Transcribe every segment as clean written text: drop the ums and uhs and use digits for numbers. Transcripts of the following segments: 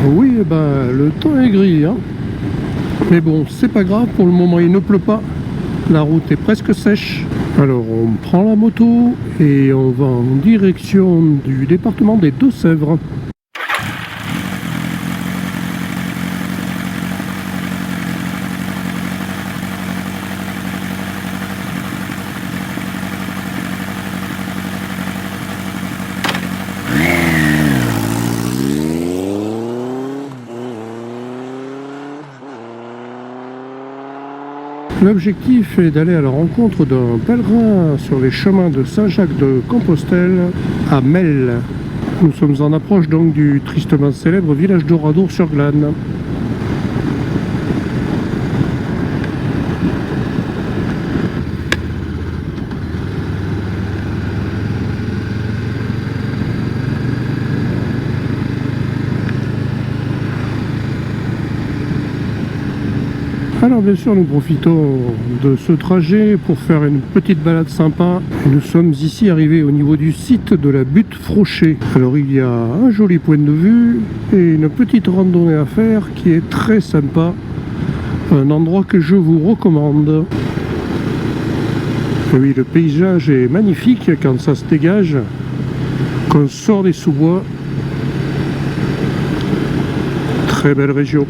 Oui, eh ben, le temps est gris, hein. Mais bon, c'est pas grave, pour le moment il ne pleut pas. La route est presque sèche. Alors on prend la moto et on va en direction du département des Deux-Sèvres. L'objectif est d'aller à la rencontre d'un pèlerin sur les chemins de Saint-Jacques-de-Compostelle à Melle. Nous sommes en approche donc du tristement célèbre village d'Oradour-sur-Glane. Alors bien sûr nous profitons de ce trajet pour faire une petite balade sympa. Nous sommes ici arrivés au niveau du site de la butte Frochet. Alors il y a un joli point de vue et une petite randonnée à faire qui est très sympa. Un endroit que je vous recommande. Et oui, le paysage est magnifique quand ça se dégage, qu'on sort des sous-bois. Très belle région.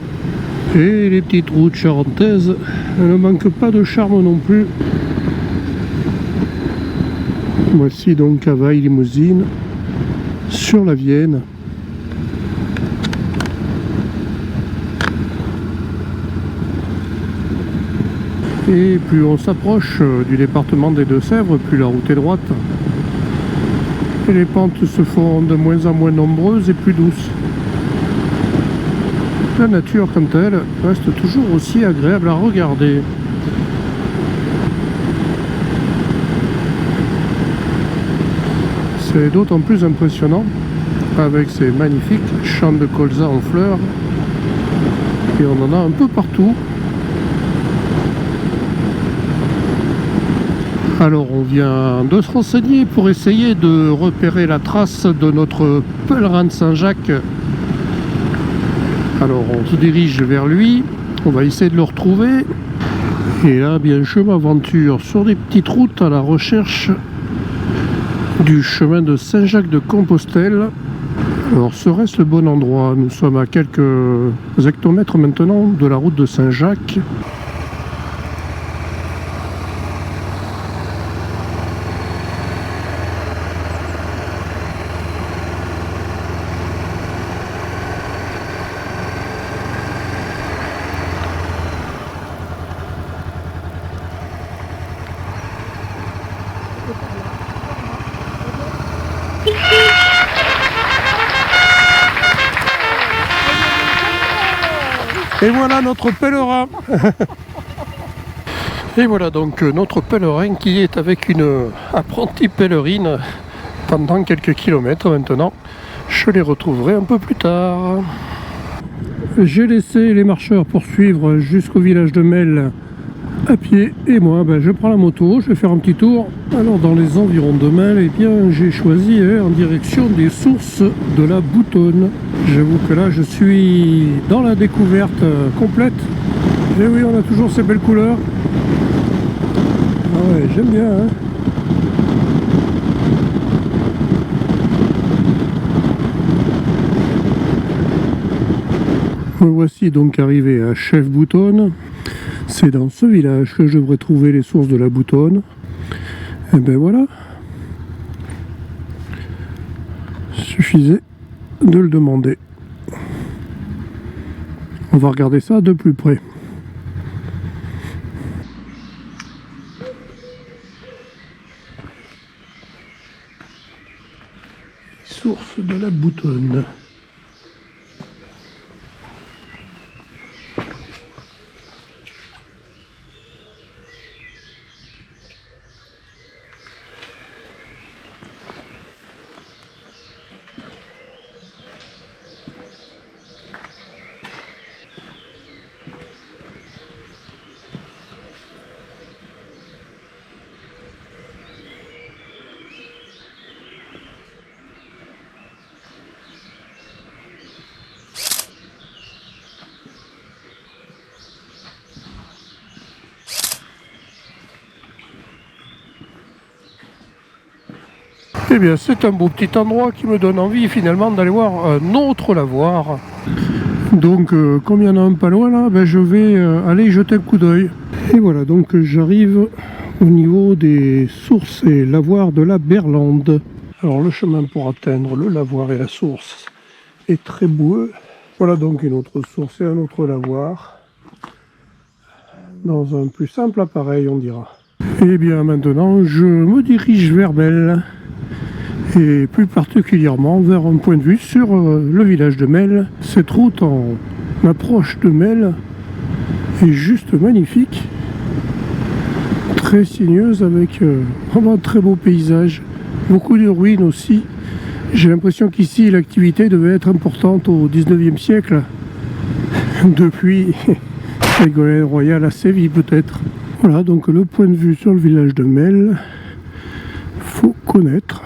Et les petites routes charentaises, elles ne manquent pas de charme non plus. Voici donc Cavaille-Limousine sur la Vienne. Et plus on s'approche du département des Deux-Sèvres, plus la route est droite. Et les pentes se font de moins en moins nombreuses et plus douces. La nature, quant à elle, reste toujours aussi agréable à regarder. C'est d'autant plus impressionnant avec ces magnifiques champs de colza en fleurs. Et on en a un peu partout. Alors on vient de se renseigner pour essayer de repérer la trace de notre pèlerin de Saint-Jacques. Alors on se dirige vers lui, on va essayer de le retrouver. Et là, bien, je m'aventure sur des petites routes à la recherche du chemin de Saint-Jacques-de-Compostelle. Alors serait-ce le bon endroit? Nous sommes à quelques hectomètres maintenant de la route de Saint-Jacques. Et voilà notre pèlerin. Et voilà donc notre pèlerin qui est avec une apprentie pèlerine pendant quelques kilomètres maintenant. Je les retrouverai un peu plus tard. J'ai laissé les marcheurs poursuivre jusqu'au village de Melle à pied et moi je prends la moto, je vais faire un petit tour. Alors dans les environs de Melle, eh bien j'ai choisi en direction des sources de la Boutonne. J'avoue que là je suis dans la découverte complète. Et oui, on a toujours ces belles couleurs. Ah ouais, j'aime bien, hein. Me voici donc arrivé à Chef-Boutonne. C'est dans ce village que je devrais trouver les sources de la Boutonne. Et ben voilà. Suffisait de le demander. On va regarder ça de plus près. Source de la Boutonne. Eh bien, c'est un beau petit endroit qui me donne envie finalement d'aller voir un autre lavoir. Donc, comme il y en a un pas loin là, ben, je vais aller y jeter un coup d'œil. Et voilà, donc j'arrive au niveau des sources et lavoirs de la Berlande. Alors, le chemin pour atteindre le lavoir et la source est très boueux. Voilà donc une autre source et un autre lavoir. Dans un plus simple appareil, on dira. Et bien maintenant, je me dirige vers Melle. Et plus particulièrement vers un point de vue sur le village de Melle. Cette route en approche de Melle est juste magnifique, très sinueuse avec vraiment un très beau paysage, beaucoup de ruines aussi. J'ai l'impression qu'ici l'activité devait être importante au 19e siècle, depuis Ségolène Royal à Séville peut-être. Voilà donc le point de vue sur le village de Melle, faut connaître.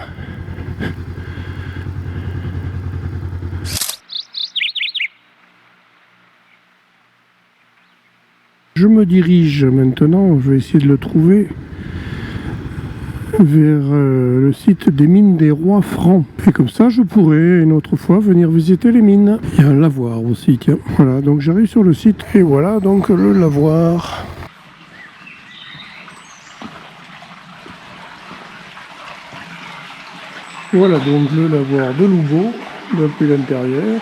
Je me dirige maintenant, je vais essayer de le trouver, vers le site des mines des rois francs. Et comme ça, je pourrais une autre fois venir visiter les mines. Il y a un lavoir aussi, tiens. Voilà, donc j'arrive sur le site et voilà donc le lavoir. Voilà donc le lavoir de Loubeau, depuis l'intérieur.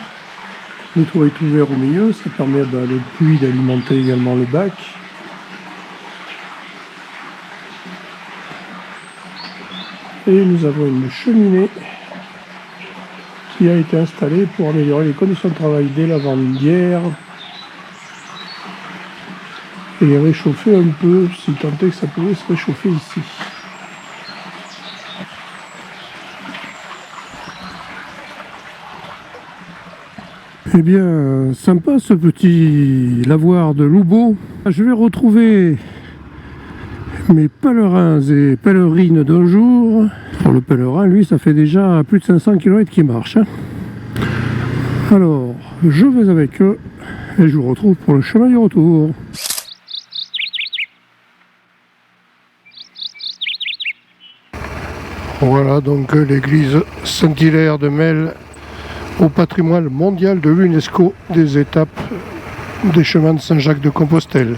Le toit est ouvert au milieu, ça permet à le puits d'alimenter également le bac. Et nous avons une cheminée qui a été installée pour améliorer les conditions de travail des lavandières et réchauffer un peu, si tant est que ça pouvait se réchauffer ici. Eh bien, sympa ce petit lavoir de Loubeau. Je vais retrouver mes pèlerins et pèlerines d'un jour. Alors, le pèlerin, lui, ça fait déjà plus de 500 km qu'il marche. Alors, je vais avec eux et je vous retrouve pour le chemin du retour. Voilà donc l'église Saint-Hilaire de Melle, au patrimoine mondial de l'UNESCO des étapes des chemins de Saint-Jacques-de-Compostelle.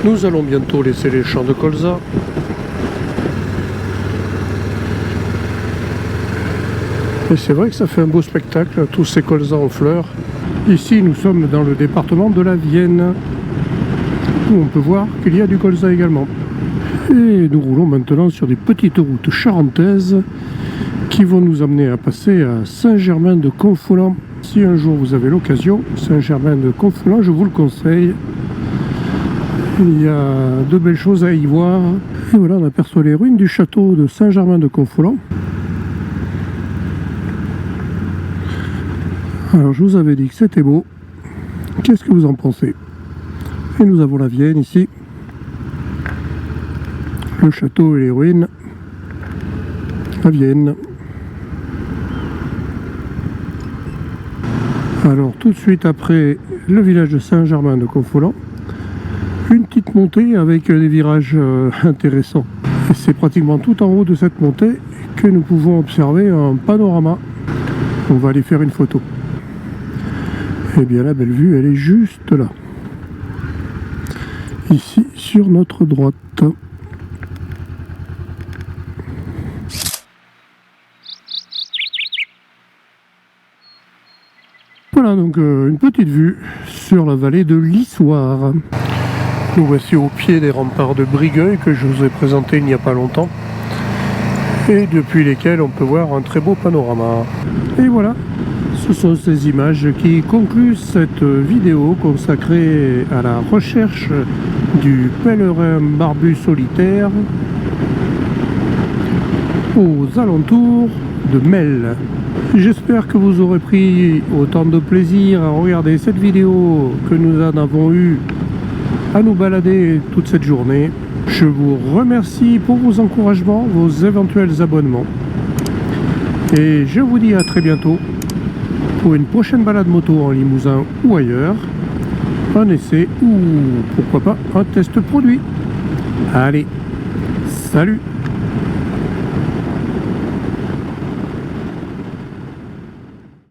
Nous allons bientôt laisser les champs de colza. Et c'est vrai que ça fait un beau spectacle, tous ces colzas en fleurs. Ici, nous sommes dans le département de la Vienne, où on peut voir qu'il y a du colza également. Et nous roulons maintenant sur des petites routes charentaises qui vont nous amener à passer à Saint-Germain-de-Confolens. Si un jour vous avez l'occasion, Saint-Germain-de-Confolens, je vous le conseille. Il y a de belles choses à y voir. Et voilà, on aperçoit les ruines du château de Saint-Germain-de-Confolens. Alors, je vous avais dit que c'était beau. Qu'est-ce que vous en pensez? Et nous avons la Vienne ici. Le château et les ruines. La Vienne. Alors, tout de suite après le village de Saint-Germain-de-Confolens, une petite montée avec des virages intéressants. Et c'est pratiquement tout en haut de cette montée que nous pouvons observer un panorama. On va aller faire une photo. Eh bien, la belle vue, elle est juste là. Ici, sur notre droite. Voilà donc une petite vue sur la vallée de l'Issoire. Nous voici au pied des remparts de Brigueuil que je vous ai présenté il n'y a pas longtemps et depuis lesquels on peut voir un très beau panorama. Et voilà, ce sont ces images qui concluent cette vidéo consacrée à la recherche du pèlerin barbu solitaire aux alentours de Melle. J'espère que vous aurez pris autant de plaisir à regarder cette vidéo que nous en avons eu à nous balader toute cette journée. Je vous remercie pour vos encouragements, vos éventuels abonnements. Et je vous dis à très bientôt pour une prochaine balade moto en Limousin ou ailleurs, un essai ou pourquoi pas un test produit. Allez, salut!